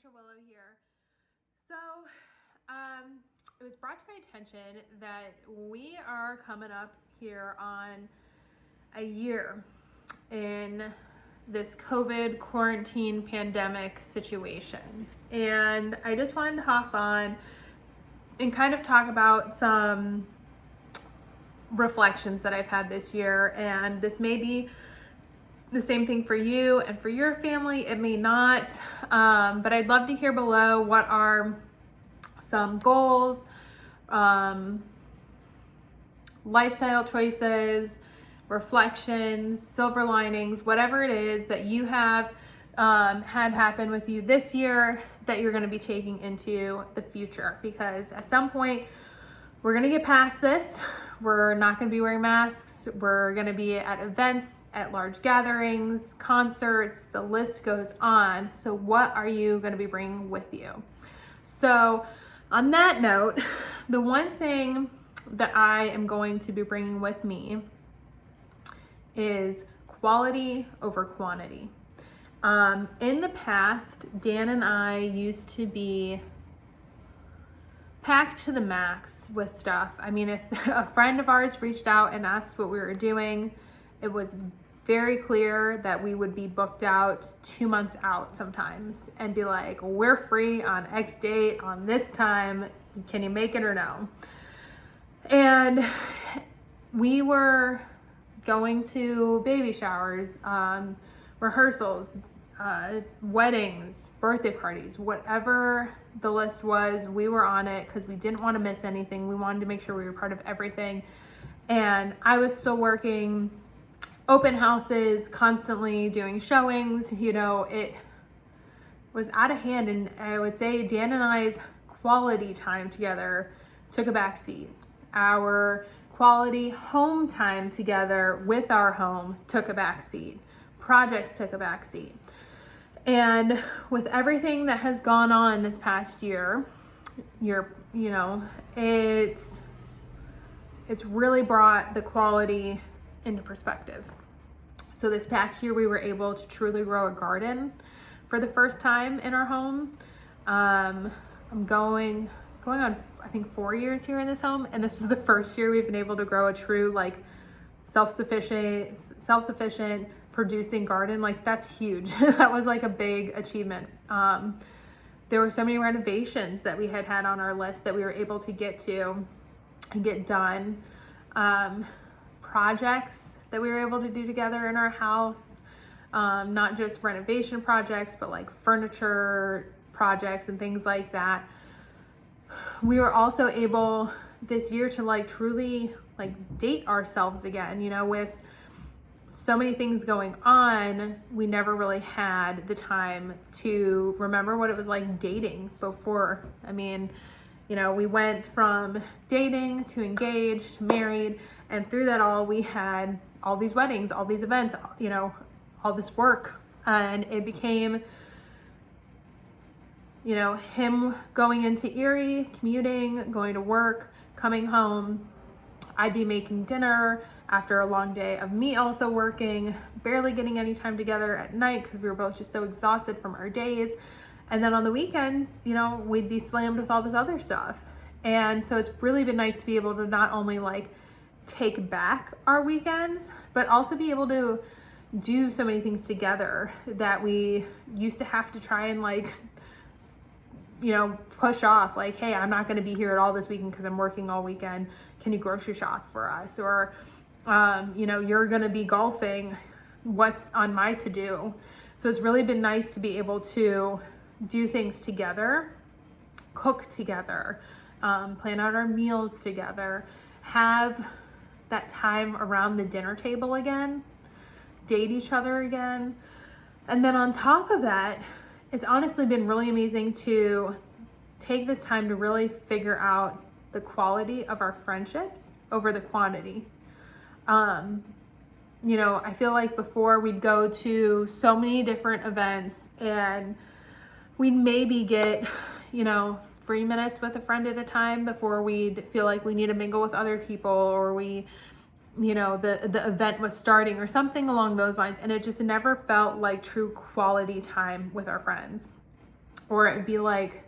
Dr. Willow here. So, it was brought to my attention that we are coming up here on a year in this COVID quarantine pandemic situation. And I just wanted to hop on and kind of talk about some reflections that I've had this year. And this may be the same thing for you and for your family. It may not, but I'd love to hear below what are some goals, lifestyle choices, reflections, silver linings, whatever it is that you have had happen with you this year that you're going to be taking into the future. Because at some point, we're going to get past this. We're not going to be wearing masks. We're going to be at events, at large gatherings, concerts, the list goes on. So what are you going to be bringing with you? So on that note, the one thing that I am going to be bringing with me is quality over quantity. In the past, Dan and I used to be packed to the max with stuff. I mean, if a friend of ours reached out and asked what we were doing, it was very clear that we would be booked out 2 months out sometimes and be like, we're free on X date on this time. Can you make it or no? And we were going to baby showers, rehearsals, weddings, birthday parties, whatever the list was, we were on it because we didn't want to miss anything. We wanted to make sure we were part of everything. And I was still working open houses, constantly doing showings. You know, it was out of hand. And I would say Dan and I's quality time together took a back seat. Our quality home time together with our home took a back seat. Projects took a back seat. And with everything that has gone on this past year, it's really brought the quality into perspective. So this past year, we were able to truly grow a garden for the first time in our home. I'm going on, I think, 4 years here in this home, and this is the first year we've been able to grow a true, like, self-sufficient producing garden. Like, that's huge. That was like a big achievement. There were so many renovations that we had on our list that we were able to get to and get done. Projects that we were able to do together in our house, not just renovation projects, but like furniture projects and things like that. We were also able this year to like truly like date ourselves again, you know, with so many things going on. We never really had the time to remember what it was like dating before. I mean, you know, we went from dating to engaged, to married, and through that all, we had all these weddings, all these events, you know, all this work. And it became, you know, him going into Erie, commuting, going to work, coming home. I'd be making dinner after a long day of me also working, barely getting any time together at night because we were both just so exhausted from our days. And then on the weekends, you know, we'd be slammed with all this other stuff. And so it's really been nice to be able to not only like take back our weekends, but also be able to do so many things together that we used to have to try and like, you know, push off. Like, hey, I'm not going to be here at all this weekend because I'm working all weekend. Can you grocery shop for us? Or, you know, you're going to be golfing. What's on my to-do? So it's really been nice to be able to do things together, cook together, plan out our meals together, have that time around the dinner table again, date each other again. And then on top of that, it's honestly been really amazing to take this time to really figure out the quality of our friendships over the quantity. You know, I feel like before we'd go to so many different events and we'd maybe get, you know, 3 minutes with a friend at a time before we'd feel like we need to mingle with other people, or we, you know, the event was starting or something along those lines. And it just never felt like true quality time with our friends. or it'd be like,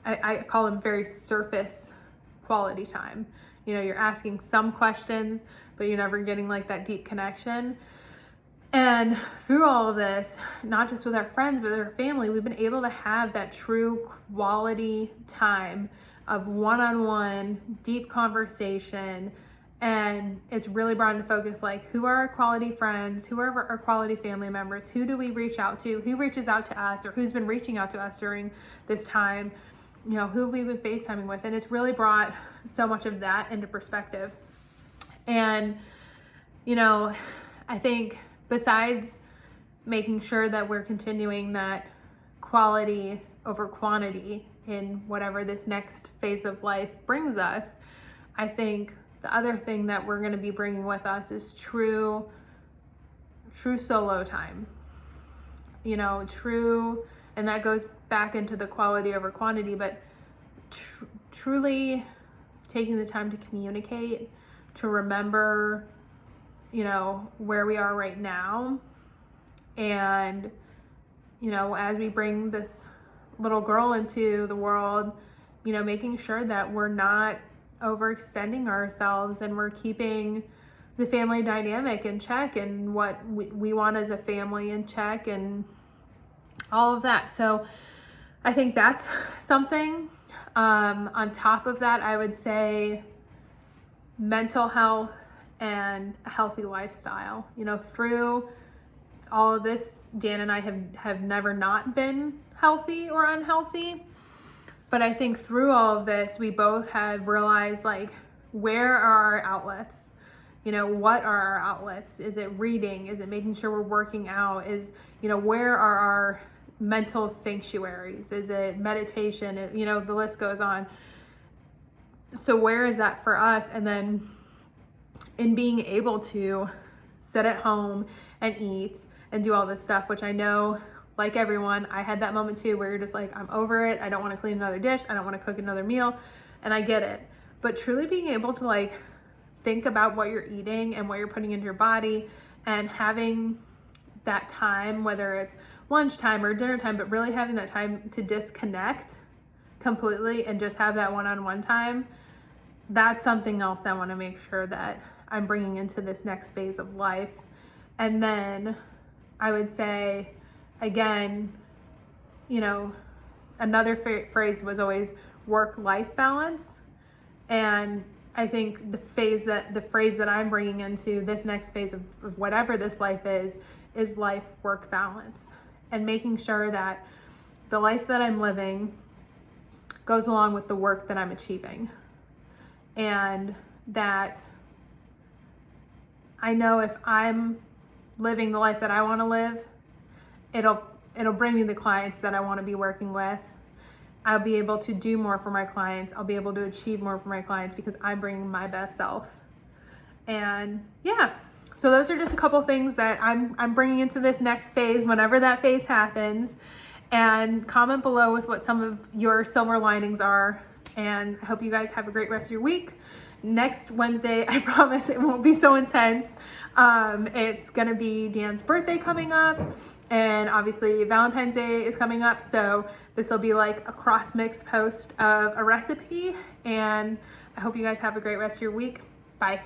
I call them very surface quality time. You know, you're asking some questions, but you're never getting like that deep connection. And through all of this, not just with our friends, but with our family, we've been able to have that true quality time of one-on-one deep conversation. And it's really brought into focus, like, who are our quality friends, who are our quality family members, who do we reach out to, who reaches out to us, or who's been reaching out to us during this time, you know, who have we been FaceTiming with. And it's really brought so much of that into perspective. And, you know, I think besides making sure that we're continuing that quality over quantity in whatever this next phase of life brings us, I think the other thing that we're going to be bringing with us is true solo time. You know, and that goes back into the quality over quantity, but truly taking the time to communicate, to remember, you know, where we are right now. And, you know, as we bring this little girl into the world, you know, making sure that we're not overextending ourselves and we're keeping the family dynamic in check and what we want as a family in check and all of that. So I think that's something. On top of that, I would say mental health and a healthy lifestyle. You know, through all of this, Dan and I have never not been healthy or unhealthy. But I think through all of this, we both have realized, like, where are our outlets? You know, what are our outlets? Is it reading? Is it making sure we're working out? You know, where are our mental sanctuaries? Is it meditation? You know, the list goes on. So where is that for us? And then in being able to sit at home and eat and do all this stuff, which I know, like everyone, I had that moment too, where you're just like, I'm over it. I don't want to clean another dish. I don't want to cook another meal. And I get it. But truly being able to, like, think about what you're eating and what you're putting into your body, and having that time, whether it's lunchtime or dinner time, but really having that time to disconnect completely and just have that one-on-one time. That's something else I want to make sure that I'm bringing into this next phase of life. And then I would say, again, you know, another phrase was always work-life balance. And I think the phrase that I'm bringing into this next phase of whatever this life is life-work balance, and making sure that the life that I'm living goes along with the work that I'm achieving. And that I know if I'm living the life that I want to live, it'll bring me the clients that I want to be working with. I'll be able to do more for my clients. I'll be able to achieve more for my clients because I'm bringing my best self. And yeah, so those are just a couple things that I'm bringing into this next phase, whenever that phase happens. And comment below with what some of your silver linings are. And I hope you guys have a great rest of your week. Next Wednesday, I promise it won't be so intense. It's gonna be Dan's birthday coming up, and obviously Valentine's Day is coming up. So this will be like a cross-mix post of a recipe. And I hope you guys have a great rest of your week. Bye.